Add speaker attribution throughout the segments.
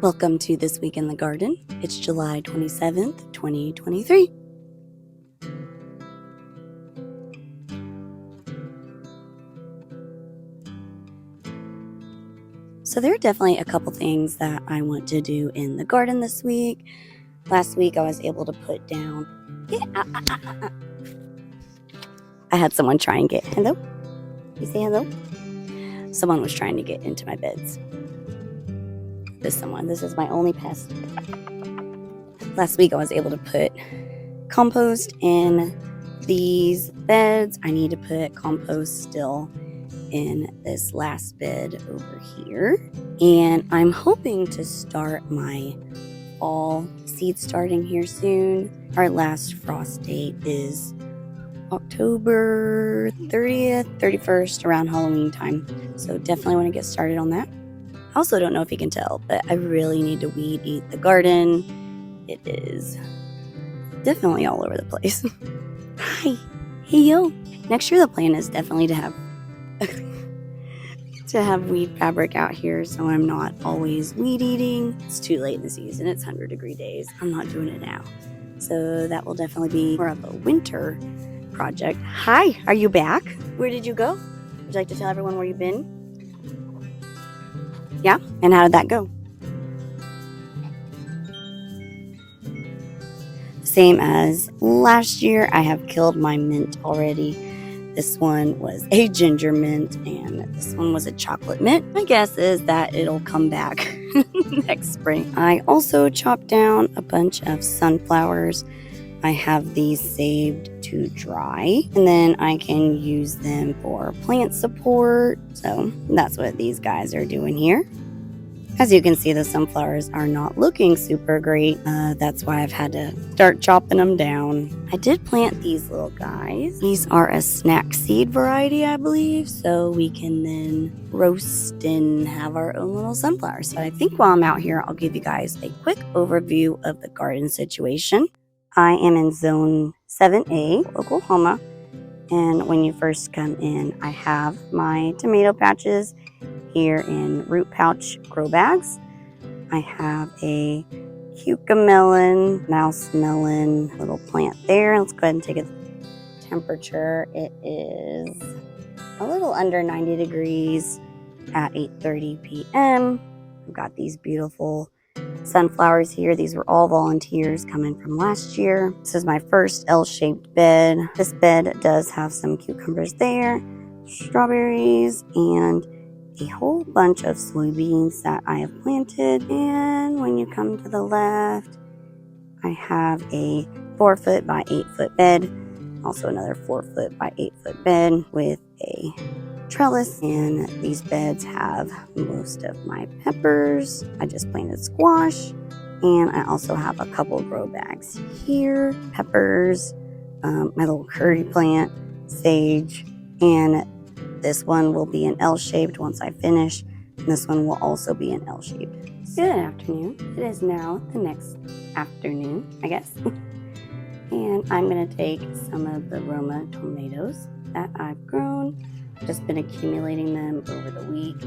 Speaker 1: Welcome to This Week in the Garden. It's July 27th, 2023. So there are definitely a couple things that I want to do in the garden this week. Last week I was able to put down... I had someone try and get... Hello? You say hello? Someone was trying to get into my beds. This is my only pest. Last week I was able to put compost in these beds. I need to put compost still in this last bed over here. And I'm hoping to start my fall seed starting here soon. Our last frost date is October 30th, 31st, around Halloween time. So definitely want to get started on that. I also don't know if you can tell, but I really need to weed eat the garden. It is definitely all over the place. Hi. Hey, yo. Next year the plan is definitely to have weed fabric out here so I'm not always weed eating. It's too late in the season. It's 100-degree days. I'm not doing it now. So that will definitely be more of a winter project. Hi. Are you back? Where did you go? Would you like to tell everyone where you've been? Yeah? And how did that go? Same as last year, I have killed my mint already. This one was a ginger mint and this one was a chocolate mint. My guess is that it'll come back next spring. I also chopped down a bunch of sunflowers. I have these saved to dry, and then I can use them for plant support. So that's what these guys are doing here. As you can see, the sunflowers are not looking super great. That's why I've had to start chopping them down. I did plant these little guys. These are a snack seed variety, I believe. So we can then roast and have our own little sunflowers. So I think while I'm out here, I'll give you guys a quick overview of the garden situation. I am in zone 7A, Oklahoma. And when you first come in, I have my tomato patches here in root pouch grow bags. I have a cucamelon, mouse melon little plant there. Let's go ahead and take a temperature. It is a little under 90 degrees at 8:30 p.m. I've got these beautiful sunflowers here. These were all volunteers coming from last year. This is my first L-shaped bed. This bed does have some cucumbers there, strawberries, and a whole bunch of soybeans that I have planted. And when you come to the left, I have a 4-foot by 8-foot bed. Also another 4-foot by 8-foot bed with a trellis. And these beds have most of my peppers. I just planted squash. And I also have a couple grow bags here. Peppers, my little curry plant, sage, and this one will be an L-shaped once I finish. And this one will also be an L-shaped. Good afternoon. It is now the next afternoon, I guess. And I'm going to take some of the Roma tomatoes that I've grown. I've just been accumulating them over the week.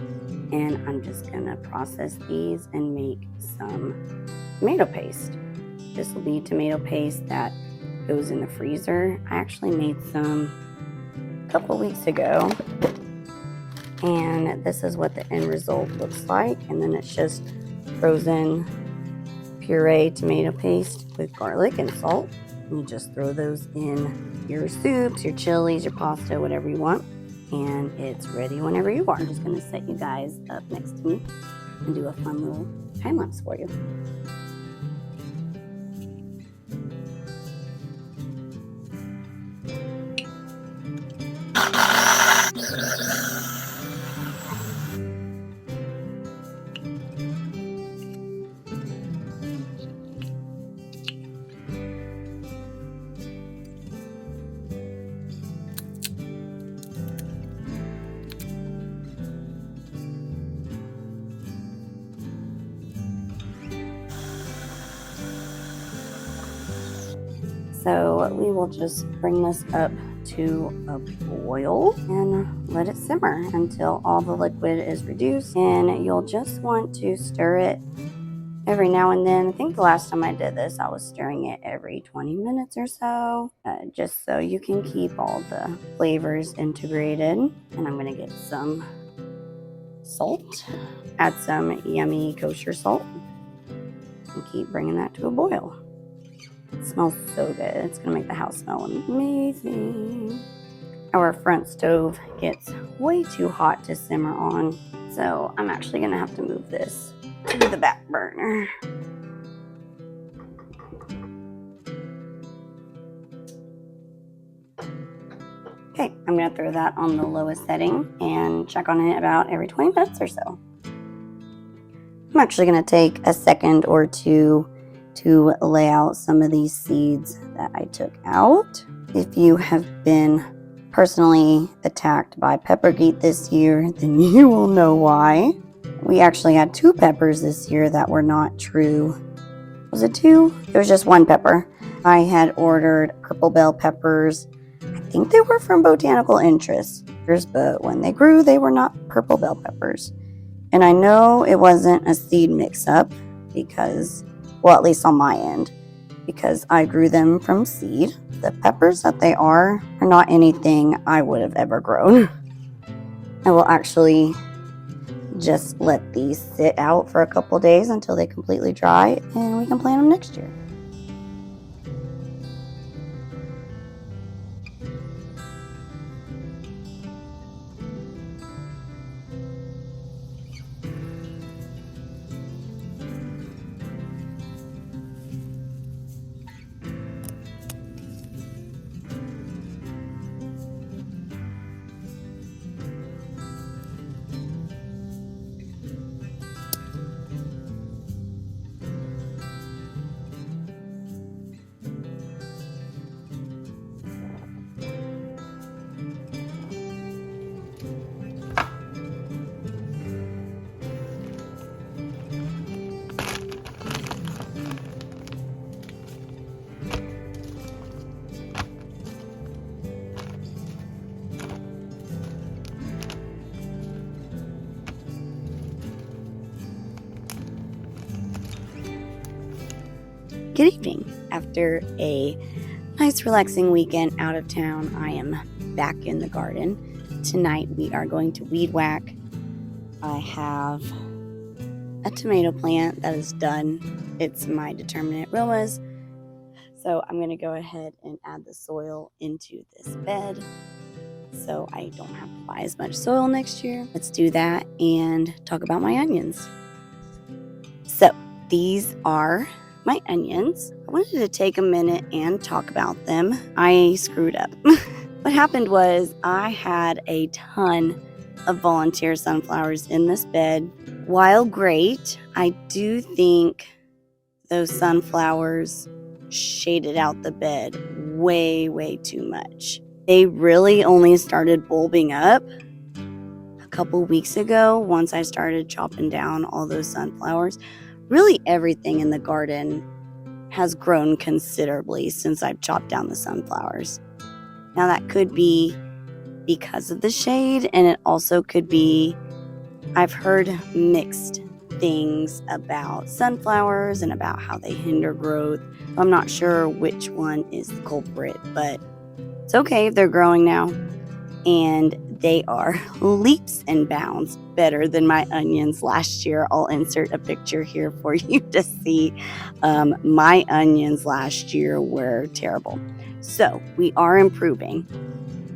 Speaker 1: And I'm just going to process these and make some tomato paste. This will be tomato paste that goes in the freezer. I actually made some couple weeks ago, and this is what the end result looks like. And then it's just frozen puree tomato paste with garlic and salt. And you just throw those in your soups, your chilies, your pasta, whatever you want, and it's ready whenever you are. I'm just going to set you guys up next to me and do a fun little time lapse for you. So we will just bring this up to a boil and let it simmer until all the liquid is reduced. And you'll just want to stir it every now and then. I think the last time I did this, I was stirring it every 20 minutes or so, just so you can keep all the flavors integrated. And I'm gonna get some salt, add some yummy kosher salt, and keep bringing that to a boil. It smells so good. It's gonna make the house smell amazing. Our front stove gets way too hot to simmer on, so I'm actually gonna have to move this to the back burner. Okay, I'm gonna throw that on the lowest setting and check on it about every 20 minutes or so. I'm actually gonna take a second or two to lay out some of these seeds that I took out. If you have been personally attacked by pepper geet this year, then you will know why. We actually had 2 peppers this year that were not true. Was it 2? It was just 1 pepper. I had ordered purple bell peppers. I think they were from Botanical Interest, but when they grew, they were not purple bell peppers. And I know it wasn't a seed mix-up because, well, at least on my end, because I grew them from seed. The peppers that they are not anything I would have ever grown. I will actually just let these sit out for a couple days until they completely dry, and we can plant them next year. Good evening. After a nice relaxing weekend out of town, I am back in the garden. Tonight we are going to weed whack. I have a tomato plant that is done. It's my determinate aromas. So I'm going to go ahead and add the soil into this bed so I don't have to buy as much soil next year. Let's do that and talk about my onions. So these are my onions. I wanted to take a minute and talk about them. I screwed up. What happened was I had a ton of volunteer sunflowers in this bed. While great, I do think those sunflowers shaded out the bed way too much. They really only started bulbing up a couple weeks ago once I started chopping down all those sunflowers. Really everything in the garden has grown considerably since I've chopped down the sunflowers. Now that could be because of the shade, and it also could be, I've heard mixed things about sunflowers and about how they hinder growth. I'm not sure which one is the culprit, but it's okay, they're growing now. And they are leaps and bounds better than my onions last year. I'll insert a picture here for you to see. My onions last year were terrible. So we are improving.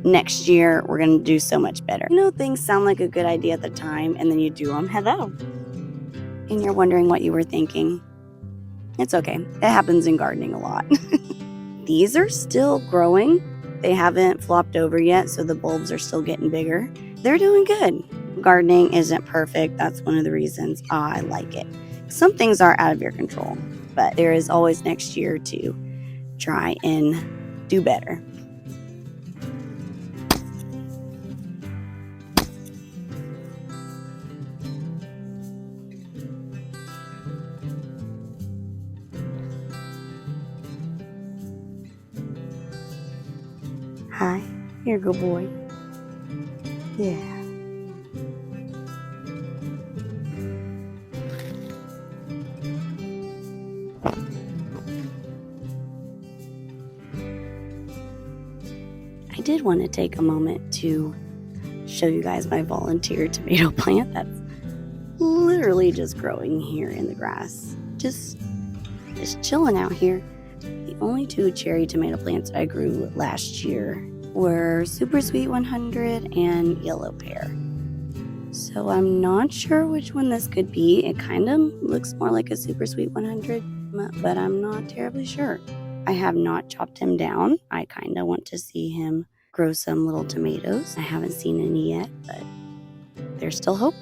Speaker 1: Next year, we're going to do so much better. You know, things sound like a good idea at the time, and then you do them. Hello. And you're wondering what you were thinking. It's okay. It happens in gardening a lot. These are still growing. They haven't flopped over yet, so the bulbs are still getting bigger. They're doing good. Gardening isn't perfect. That's one of the reasons I like it. Some things are out of your control, but there is always next year to try and do better. Hi, you're a good boy. Yeah. I did want to take a moment to show you guys my volunteer tomato plant that's literally just growing here in the grass. Just chilling out here. The only 2 cherry tomato plants I grew last year were Super Sweet 100 and Yellow Pear. So I'm not sure which one this could be. It kind of looks more like a Super Sweet 100, but I'm not terribly sure. I have not chopped him down. I kind of want to see him grow some little tomatoes. I haven't seen any yet, but there's still hope.